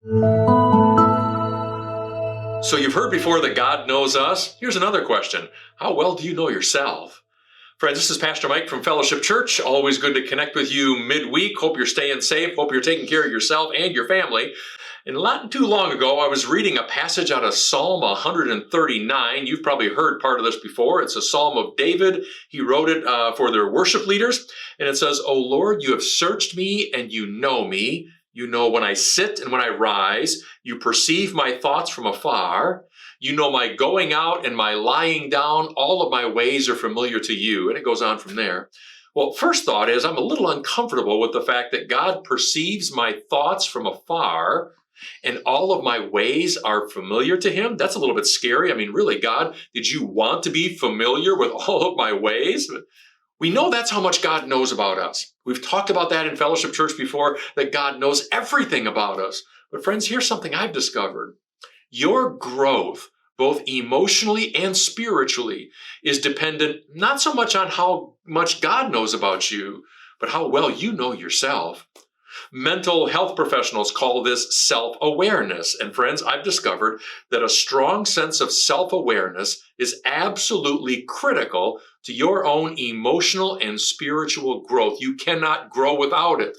So you've heard before that God knows us. Here's another question. How well do you know yourself? Friends, this is Pastor Mike from Fellowship Church. Always good to connect with you midweek. Hope you're staying safe. Hope you're taking care of yourself and your family. And not too long ago, I was reading a passage out of Psalm 139. You've probably heard part of this before. It's a Psalm of David. He wrote it for their worship leaders. And it says, "O Lord, you have searched me and you know me. You know when I sit and when I rise. You perceive my thoughts from afar. You know my going out and my lying down. All of my ways are familiar to you." And it goes on from there. Well, first thought is I'm a little uncomfortable with the fact that God perceives my thoughts from afar and all of my ways are familiar to him. That's a little bit scary. I mean, really, God, did you want to be familiar with all of my ways? We know that's how much God knows about us. We've talked about that in Fellowship Church before, that God knows everything about us. But friends, here's something I've discovered. Your growth, both emotionally and spiritually, is dependent not so much on how much God knows about you, but how well you know yourself. Mental health professionals call this self-awareness. And friends, I've discovered that a strong sense of self-awareness is absolutely critical to your own emotional and spiritual growth. You cannot grow without it,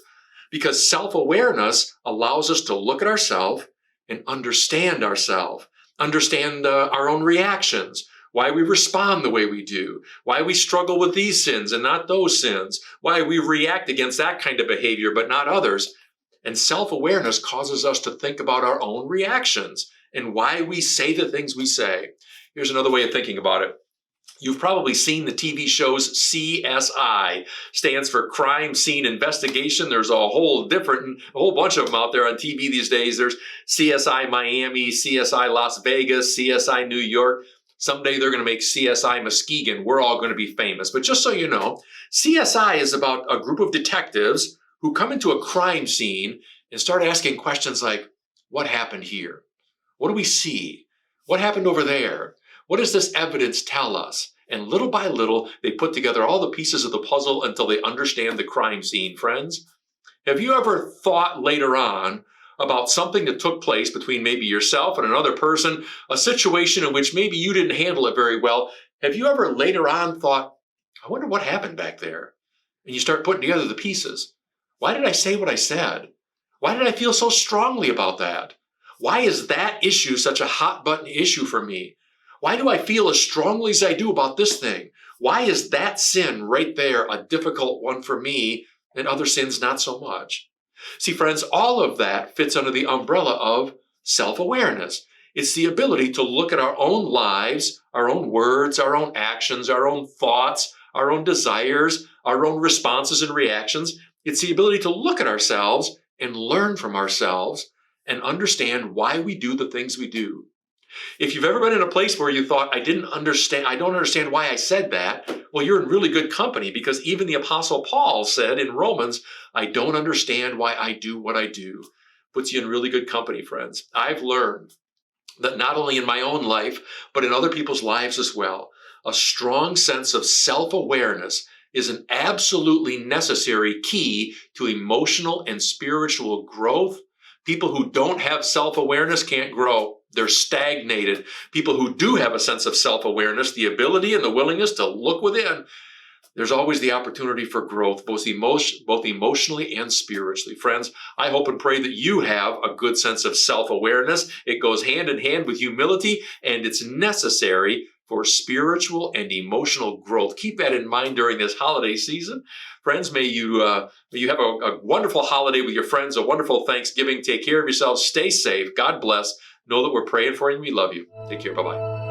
because self-awareness allows us to look at ourselves and understand ourselves, understand our own reactions, why we respond the way we do, why we struggle with these sins and not those sins, why we react against that kind of behavior but not others. And self-awareness causes us to think about our own reactions and why we say the things we say. Here's another way of thinking about it. You've probably seen the TV shows CSI, stands for Crime Scene Investigation. There's a whole bunch of them out there on TV these days. There's CSI Miami, CSI Las Vegas, CSI New York. Someday they're going to make CSI Muskegon. We're all going to be famous. But just so you know, CSI is about a group of detectives who come into a crime scene and start asking questions like, what happened here? What do we see? What happened over there? What does this evidence tell us? And little by little, they put together all the pieces of the puzzle until they understand the crime scene. Friends, have you ever thought later on about something that took place between maybe yourself and another person, a situation in which maybe you didn't handle it very well? Have you ever later on thought, I wonder what happened back there? And you start putting together the pieces. Why did I say what I said? Why did I feel so strongly about that? Why is that issue such a hot button issue for me? Why do I feel as strongly as I do about this thing? Why is that sin right there a difficult one for me and other sins not so much? See, friends, all of that fits under the umbrella of self-awareness. It's the ability to look at our own lives, our own words, our own actions, our own thoughts, our own desires, our own responses and reactions. It's the ability to look at ourselves and learn from ourselves and understand why we do the things we do. If you've ever been in a place where you thought, I don't understand why I said that, well, you're in really good company, because even the Apostle Paul said in Romans, I don't understand why I do what I do. Puts you in really good company, friends. I've learned that not only in my own life, but in other people's lives as well, a strong sense of self-awareness is an absolutely necessary key to emotional and spiritual growth. People who don't have self-awareness can't grow. They're stagnated. People who do have a sense of self-awareness, the ability and the willingness to look within, there's always the opportunity for growth, both emotionally and spiritually. Friends, I hope and pray that you have a good sense of self-awareness. It goes hand in hand with humility, and it's necessary for spiritual and emotional growth. Keep that in mind during this holiday season. Friends, may you have a wonderful holiday with your friends, a wonderful Thanksgiving. Take care of yourselves. Stay safe. God bless. Know that we're praying for you and we love you. Take care. Bye-bye.